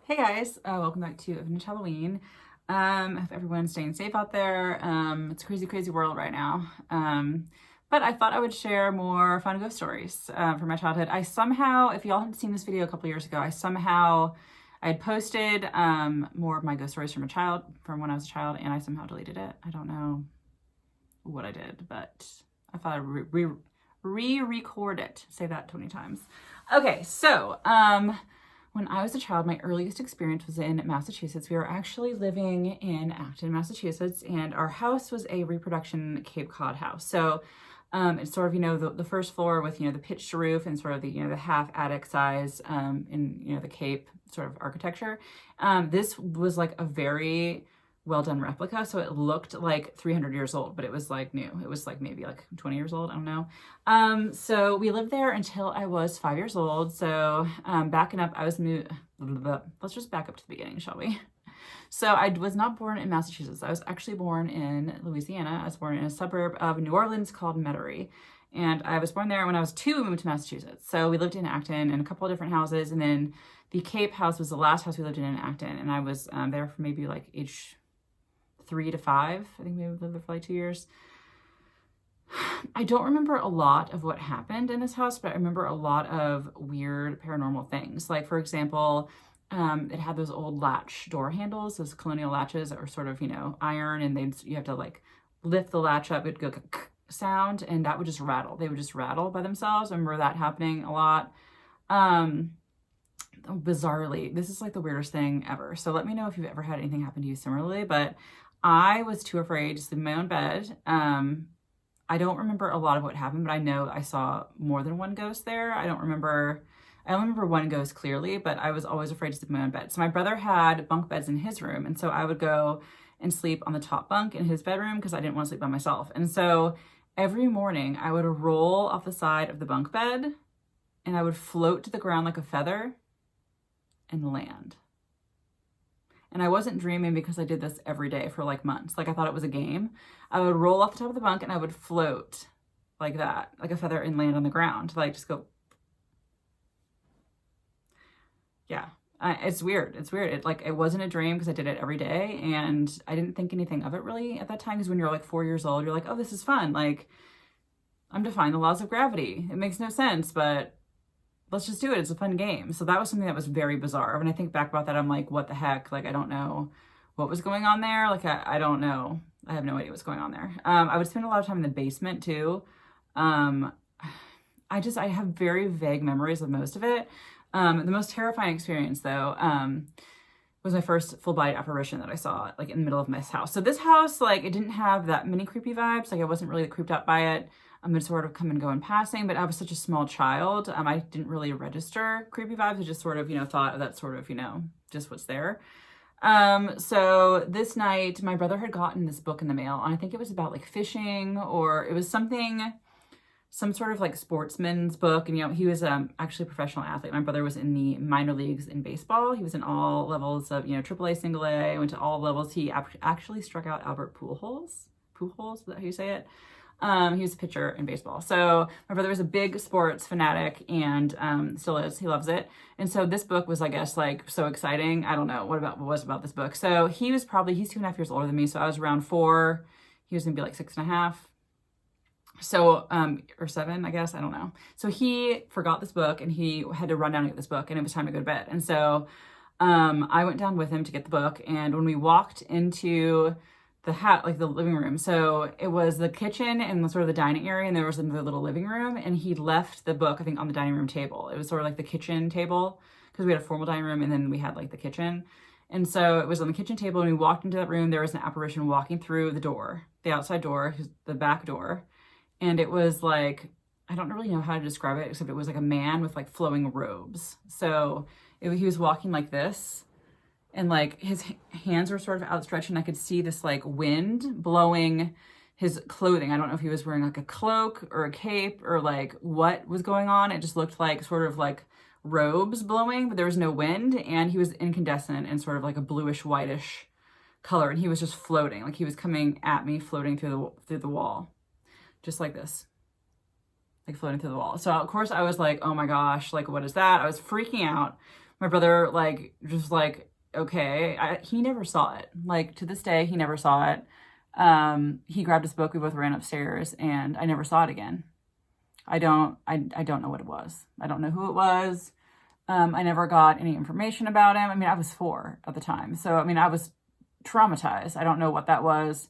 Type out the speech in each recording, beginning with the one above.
Hey guys, welcome back to Vintage Halloween. I hope everyone's staying safe out there. It's a crazy, crazy world right now. But I thought I would share more fun ghost stories from my childhood. I somehow, if y'all hadn't seen this video a couple years ago, I had posted more of my ghost stories from from when I was a child, and I somehow deleted it. I don't know what I did, but I thought I'd re-record it. Say that 20 times. Okay, so when I was a child, my earliest experience was in Massachusetts. We were actually living in Acton, Massachusetts, and our house was a reproduction Cape Cod house. So it's sort of, the first floor with, the pitched roof and sort of the half attic size in, the Cape sort of architecture. This was like a very well done replica, so it looked like 300 years old, but it was like new. It was like maybe like 20 years old, I don't know. So we lived there until I was 5 years old. So backing up, let's just back up to the beginning, shall we? So I was not born in Massachusetts. I was actually born in Louisiana. I was born in a suburb of New Orleans called Metairie. And I was born there. When I was 2, we moved to Massachusetts. So we lived in Acton in a couple of different houses. And then the Cape house was the last house we lived in Acton. And I was there for maybe like age 3 to 5. I think maybe we lived there for like 2 years. I don't remember a lot of what happened in this house, but I remember a lot of weird paranormal things. Like, for example, it had those old latch door handles, those colonial latches that were sort of, iron, and you have to like lift the latch up, it'd go sound, and that would just rattle. They would just rattle by themselves. I remember that happening a lot. Bizarrely, this is like the weirdest thing ever. So let me know if you've ever had anything happen to you similarly, but I was too afraid to sleep in my own bed. I don't remember a lot of what happened, but I know I saw more than one ghost there. I only remember one ghost clearly, but I was always afraid to sleep in my own bed. So my brother had bunk beds in his room, and so I would go and sleep on the top bunk in his bedroom because I didn't want to sleep by myself. And so every morning I would roll off the side of the bunk bed and I would float to the ground like a feather and land. And I wasn't dreaming because I did this every day for like months. Like I thought it was a game. I would roll off the top of the bunk and I would float like that, like a feather, and land on the ground. Like just go. Yeah, it's weird. It's weird. It wasn't a dream because I did it every day, and I didn't think anything of it really at that time. Because when you're like 4 years old, you're like, oh, this is fun. Like I'm defying the laws of gravity. It makes no sense, but let's just do it. It's a fun game. So that was something that was very bizarre. When I think back about that, I'm like, what the heck? Like, I don't know what was going on there. Like, I don't know. I have no idea what's going on there. I would spend a lot of time in the basement too. I have very vague memories of most of it. The most terrifying experience though, was my first full body apparition that I saw like in the middle of my house. So this house, like it didn't have that many creepy vibes. Like I wasn't really creeped out by it. It sort of come and go in passing, but I was such a small child. I didn't really register creepy vibes. I just sort of, thought of that sort of, just what's there. So this night my brother had gotten this book in the mail, and I think it was about like fishing, or it was some sort of like sportsman's book. And, he was actually a professional athlete. My brother was in the minor leagues in baseball. He was in all levels of, AAA, single A, went to all levels. He actually struck out Albert Pujols. Pujols, is that how you say it? He was a pitcher in baseball. So my brother was a big sports fanatic, and still is. He loves it. And so this book was, I guess, like so exciting. I don't know what was about this book. So he's 2.5 years older than me. So I was around 4. He was gonna be like 6.5. So, or 7, I guess, I don't know. So he forgot this book, and he had to run down and get this book, and it was time to go to bed. And so, I went down with him to get the book. And when we walked into the living room, so it was the kitchen and the sort of the dining area, and there was another little living room, and he left the book, I think, on the dining room table. It was sort of like the kitchen table, because we had a formal dining room, and then we had like the kitchen. And so it was on the kitchen table, and we walked into that room. There was an apparition walking through the door, the outside door, the back door. And it was like, I don't really know how to describe it, except it was like a man with like flowing robes. So he was walking like this, and like his hands were sort of outstretched, and I could see this like wind blowing his clothing. I don't know if he was wearing like a cloak or a cape or like what was going on. It just looked like sort of like robes blowing, but there was no wind, and he was incandescent and sort of like a bluish whitish color, and he was just floating, like he was coming at me, floating through the wall. Just like this, like floating through the wall. So of course I was like, oh my gosh, like what is that? I was freaking out. My brother, like, just like, okay. He never saw it. Like, to this day, he never saw it. He grabbed his book. We both ran upstairs, and I never saw it again. I don't know what it was. I don't know who it was. I never got any information about him. I mean, I was 4 at the time. So, I mean, I was traumatized. I don't know what that was.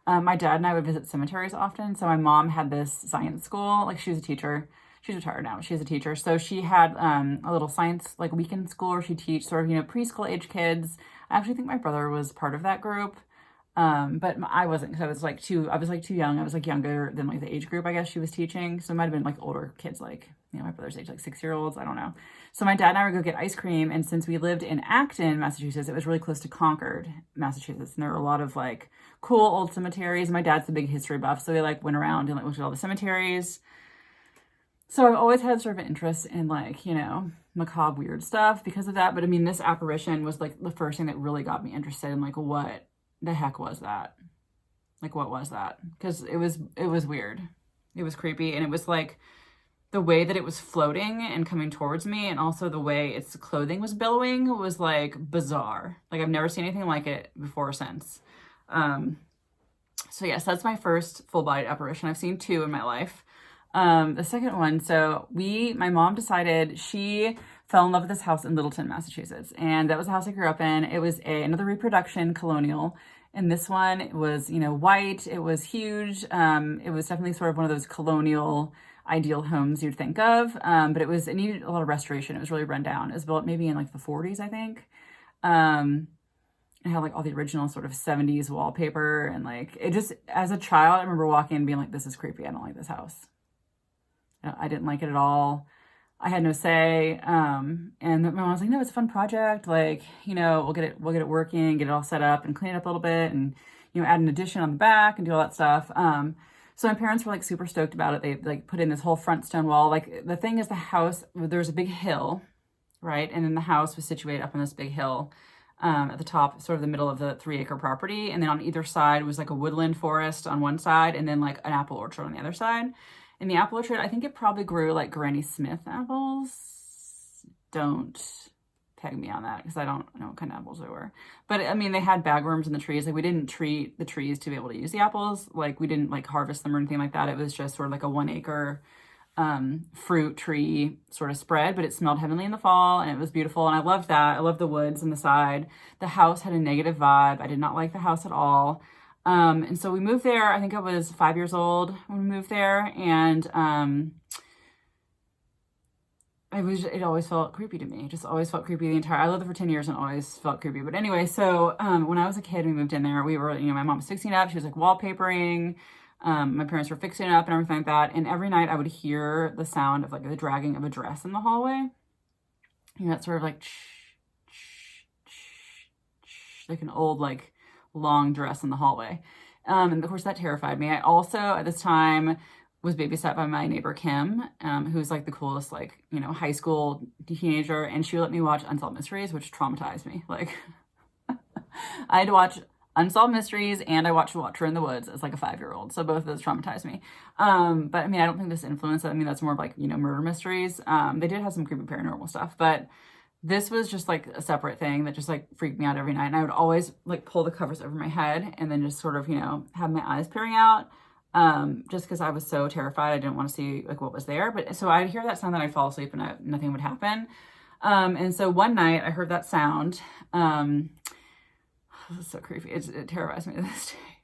My dad and I would visit cemeteries often. So my mom had this science school. Like, she was a teacher. She's retired now, but she was a teacher. So she had a little science, like, weekend school where she teach sort of, you know, preschool age kids. I actually think my brother was part of that group. But I wasn't, because I was like too young. I was like younger than like the age group, I guess, she was teaching. So it might have been like older kids, like, you know, my brother's age, like 6-year-olds. I don't know. So my dad and I would go get ice cream. And since we lived in Acton, Massachusetts, it was really close to Concord, Massachusetts. And there were a lot of like cool old cemeteries. My dad's the big history buff. So we like went around and like looked at all the cemeteries. So I've always had sort of an interest in like, you know, macabre weird stuff because of that. But I mean, this apparition was like the first thing that really got me interested in like, what the heck was that? Like, what was that? Because it was weird. It was creepy. And it was like the way that it was floating and coming towards me, and also the way its clothing was billowing was like bizarre. Like, I've never seen anything like it before or since. So yes, that's my first full-bodied apparition. I've seen 2 in my life. The second one, so my mom decided she fell in love with this house in Littleton, Massachusetts. And that was the house I grew up in. It was another reproduction colonial. And this one was, you know, white. It was huge. It was definitely sort of one of those colonial ideal homes you'd think of. But it needed a lot of restoration. It was really run down. It was built maybe in like the 40s, I think. It had like all the original sort of 70s wallpaper. And like, it just, as a child, I remember walking in and being like, this is creepy. I don't like this house. I didn't like it at all. I had no say. And my mom was like, no, it's a fun project. Like, you know, we'll get it working, get it all set up and clean it up a little bit, and, you know, add an addition on the back and do all that stuff. So my parents were like super stoked about it. They like put in this whole front stone wall. Like, the thing is, the house, there was a big hill, right? And then the house was situated up on this big hill, at the top, sort of the middle of the 3-acre property. And then on either side was like a woodland forest on one side, and then like an apple orchard on the other side. In the apple orchard, I think it probably grew like Granny Smith apples. Don't peg me on that, because I don't know what kind of apples they were. But I mean, they had bagworms in the trees. Like, we didn't treat the trees to be able to use the apples. Like, we didn't like harvest them or anything like that. It was just sort of like a 1-acre fruit tree sort of spread, but it smelled heavenly in the fall, and it was beautiful. And I loved that. I loved the woods on the side. The house had a negative vibe. I did not like the house at all. And so we moved there. I think I was 5 years old when we moved there. And, it always felt creepy to me. It just always felt creepy I lived there for 10 years and always felt creepy. But anyway, so, when I was a kid, we moved in there, we were, you know, my mom was fixing it up. She was like wallpapering. My parents were fixing it up and everything like that. And every night I would hear the sound of like the dragging of a dress in the hallway. You know, that sort of like, like an old, like, long dress in the hallway. And of course that terrified me. I also at this time was babysat by my neighbor Kim, who's like the coolest, like, you know, high school teenager, and she would let me watch Unsolved Mysteries, which traumatized me. Like, I had to watch Unsolved Mysteries and I watched Watcher in the Woods as like a 5-year-old. So both of those traumatized me. But I mean, I don't think this influenced it. I mean, that's more of like, you know, murder mysteries. They did have some creepy paranormal stuff, but this was just like a separate thing that just like freaked me out every night. And I would always like pull the covers over my head and then just sort of, you know, have my eyes peering out, just because I was so terrified. I didn't want to see like what was there. But so I'd hear that sound, then I'd fall asleep and nothing would happen. And so one night I heard that sound. This is so creepy. It terrifies me to this day.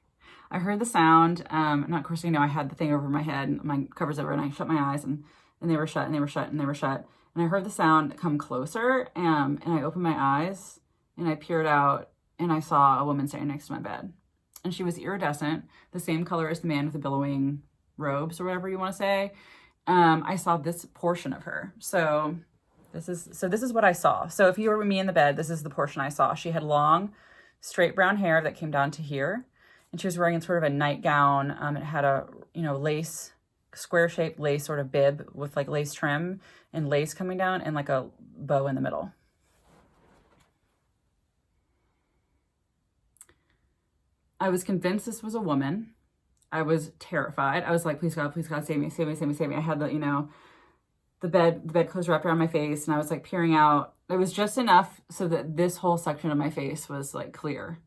I heard the sound. And of course, you know, I had the thing over my head and my covers over, and I shut my eyes and they were shut and they were shut and they were shut. And I heard the sound come closer, and I opened my eyes, and I peered out, and I saw a woman standing next to my bed. And she was iridescent, the same color as the man with the billowing robes, or whatever you want to say. I saw this portion of her. So this is what I saw. So if you were with me in the bed, this is the portion I saw. She had long, straight brown hair that came down to here, and she was wearing sort of a nightgown. It had a, you know, lace, square-shaped lace sort of bib with like lace trim and lace coming down and like a bow in the middle. I was convinced this was a woman. I was terrified. I was like, please God, save me, save me, save me, save me. I had the, you know, the bed clothes wrapped around my face, and I was like peering out. it was just enough so that this whole section of my face was like clear.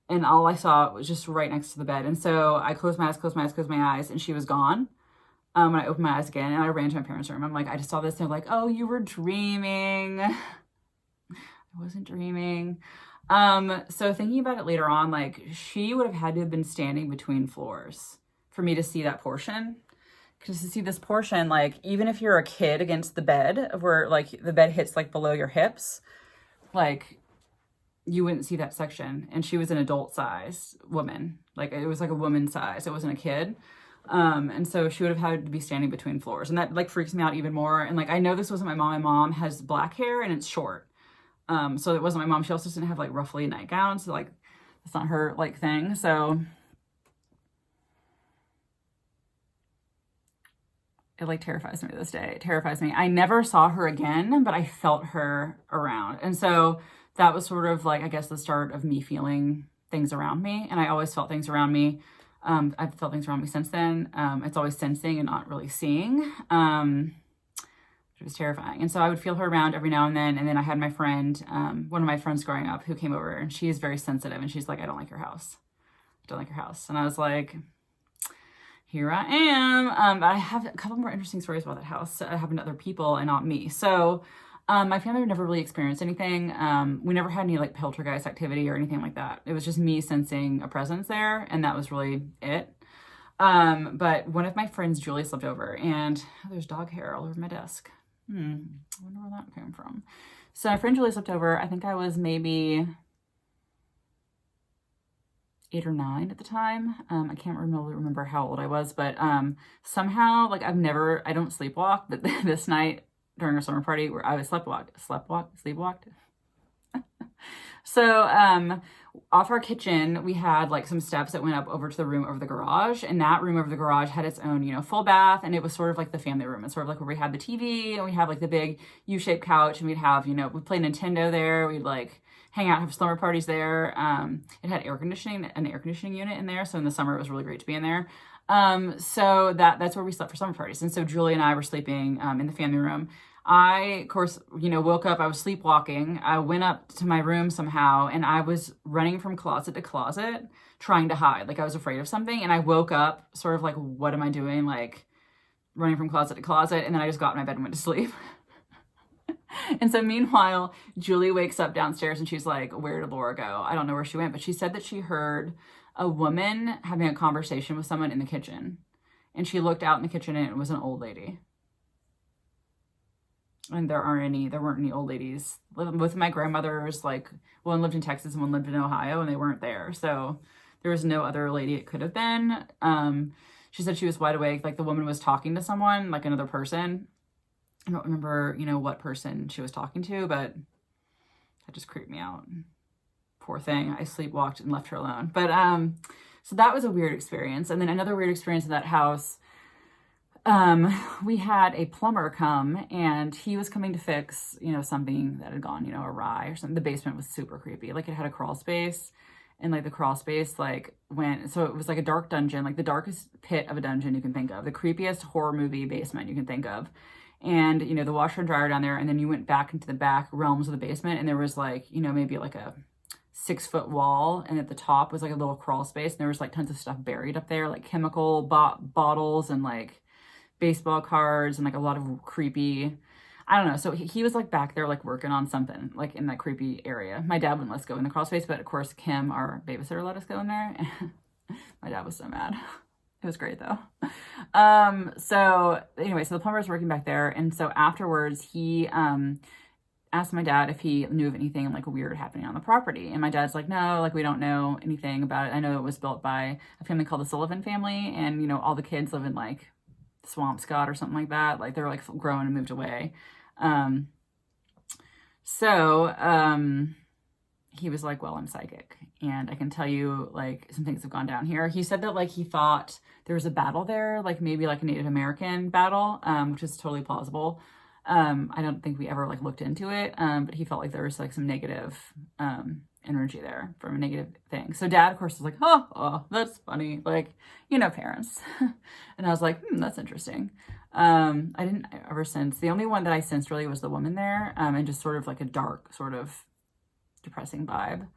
And all I saw was just right next to the bed. And so I closed my eyes, and she was gone. When I opened my eyes again, and I ran to my parents' room. I'm like, I just saw this. And they're like, oh, you were dreaming. I wasn't dreaming. So thinking about it later on, like, she would have had to have been standing between floors for me to see that portion. Because to see this portion, like, even if you're a kid against the bed, where, like, the bed hits, like, below your hips, like, you wouldn't see that section. And she was an adult size woman. Like, it was like a woman size. It wasn't a kid. And so she would have had to be standing between floors. And that, like, freaks me out even more. And, like, I know this wasn't my mom. My mom has black hair, and it's short. So it wasn't my mom. She also didn't have, like, ruffly nightgowns. So, like, that's not her, like, thing. So it, like, terrifies me to this day. It terrifies me. I never saw her again, but I felt her around. And so that was sort of, like, I guess the start of me feeling things around me. And I always felt things around me. I've felt things around me since then. It's always sensing and not really seeing. It was terrifying. And so I would feel her around every now and then. And then I had my friend, one of my friends growing up, who came over, and she is very sensitive. And she's like, I don't like your house. I don't like your house. And I was like, here I am. I have a couple more interesting stories about that house. It happened to other people and not me. So my family never really experienced anything. We never had any, like, poltergeist activity or anything like that. It was just me sensing a presence there, and that was really it. But one of my friends, Julie, slept over, and there's dog hair all over my desk. I wonder where that came from. So my friend Julie slept over. I think I was maybe 8 or 9 at the time. I can't really remember how old I was, but somehow, like, I don't sleepwalk, but this night during our summer party, where I was sleepwalked. So off our kitchen, we had, like, some steps that went up over to the room over the garage, and that room over the garage had its own, you know, full bath, and it was sort of like the family room. It's sort of like where we had the TV, and we had, like, the big U-shaped couch, and we'd have, you know, we'd play Nintendo there. We'd, like, hang out, have slumber parties there. It had an air conditioning unit in there, so in the summer it was really great to be in there. So that's where we slept for summer parties. And so Julie and I were sleeping in the family room. I, of course, you know, woke up. I was sleepwalking. I went up to my room somehow, and I was running from closet to closet trying to hide. Like, I was afraid of something, and I woke up sort of like, what am I doing? Like, running from closet to closet, and then I just got in my bed and went to sleep. And so meanwhile, Julie wakes up downstairs, and she's like, where did Laura go? I don't know where she went, but she said that she heard a woman having a conversation with someone in the kitchen. And she looked out in the kitchen, and it was an old lady. And there weren't any old ladies. Both of my grandmothers, like, one lived in Texas and one lived in Ohio, and they weren't there. So there was no other lady it could have been. She said she was wide awake. Like, the woman was talking to someone, like another person. I don't remember, you know, what person she was talking to, but that just creeped me out. Poor thing. I sleepwalked and left her alone. But so that was a weird experience. And then another weird experience in that house, we had a plumber come, and he was coming to fix, you know, something that had gone, you know, awry or something. The basement was super creepy. Like, it had a crawl space, and, like, the crawl space, like, so it was like a dark dungeon, like the darkest pit of a dungeon you can think of, the creepiest horror movie basement you can think of. And, you know, the washer and dryer down there, and then you went back into the back realms of the basement, and there was, like, you know, maybe like a 6-foot wall, and at the top was like a little crawl space, and there was, like, tons of stuff buried up there, like chemical bottles and, like, baseball cards and, like, a lot of creepy, I don't know. So he was, like, back there, like, working on something, like, in that creepy area. My dad wouldn't let us go in the crawl space, but of course Kim, our babysitter, let us go in there. My dad was so mad. It was great though. So anyway, so the plumber was working back there, and so afterwards he asked my dad if he knew of anything, like, weird happening on the property. And my dad's like, no, like, we don't know anything about it. I know it was built by a family called the Sullivan family, and, you know, all the kids live in, like, Swampscott or something like that. Like, they're, like, grown and moved away. He was like, well, I'm psychic, and I can tell you, like, some things have gone down here. He said that, like, he thought there was a battle there, like, maybe like a Native American battle, which is totally plausible. I don't think we ever, like, looked into it, but he felt like there was, like, some negative energy there from a negative thing. So Dad, of course, was like, oh, that's funny. Like, you know, parents. And I was like, that's interesting. I didn't ever sense, the only one that I sensed really was the woman there, and just sort of like a dark, sort of depressing vibe.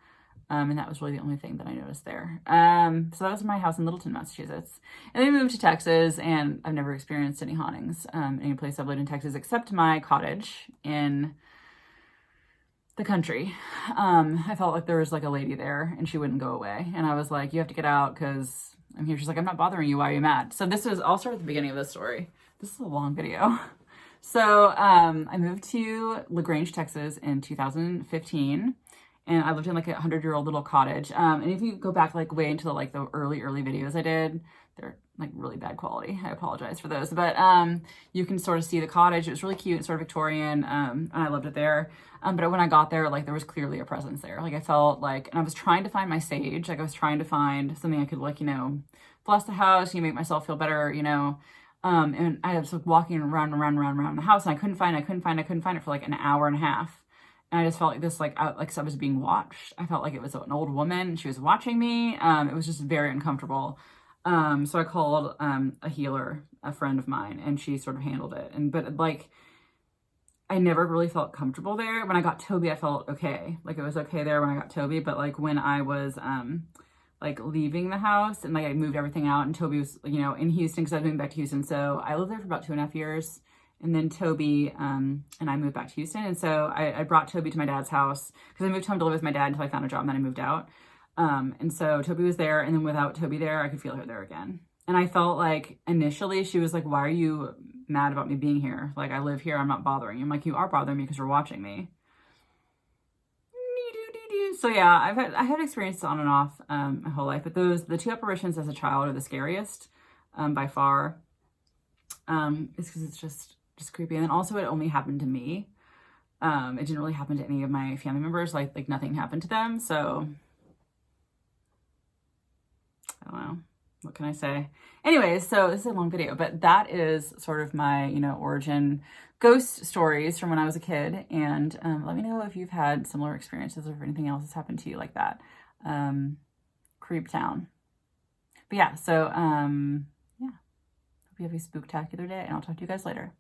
And that was really the only thing that I noticed there. So that was my house in Littleton, Massachusetts. And then we moved to Texas, and I've never experienced any hauntings, any place I've lived in Texas, except my cottage in the country. I felt like there was like a lady there, and she wouldn't go away. And I was like, you have to get out because I'm here. She's like, I'm not bothering you. Why are you mad? So I'll start at the beginning of this story. This is a long video. So I moved to LaGrange, Texas in 2015. And I lived in like a 100-year-old little cottage. And if you go back like way into the early videos I did, they're like really bad quality. I apologize for those. But you can sort of see the cottage. It was really cute and sort of Victorian. And I loved it there. But when I got there, like there was clearly a presence there. Like I felt like, and I was trying to find my sage. Like I was trying to find something I could like, bless the house, make myself feel better, and I was like walking around the house, and I couldn't find it for like an hour and a half. And I just felt like this, like I was being watched. I felt like it was an old woman, and she was watching me. It was just very uncomfortable. So I called a healer, a friend of mine, and she sort of handled it. But like, I never really felt comfortable there. When I got Toby, I felt okay. Like it was okay there when I got Toby. But like when I was like leaving the house and like I moved everything out, and Toby was, in Houston because I was moving back to Houston. So I lived there for about 2.5 years. And then Toby and I moved back to Houston. And so I brought Toby to my dad's house because I moved home to live with my dad until I found a job, and then I moved out. And so Toby was there, and then without Toby there, I could feel her there again. And I felt like initially she was like, why are you mad about me being here? Like, I live here. I'm not bothering you. I'm like, you are bothering me because you're watching me. So yeah, I had experiences on and off my whole life, but the 2 apparitions as a child are the scariest by far. It's because it's just creepy. And then also it only happened to me. It didn't really happen to any of my family members. Like nothing happened to them. So I don't know. What can I say? Anyways, so this is a long video, but that is sort of my, Origin ghost stories from when I was a kid. And let me know if you've had similar experiences or if anything else has happened to you like that. Creep town. But yeah, so yeah. Hope you have a spooktacular day, and I'll talk to you guys later.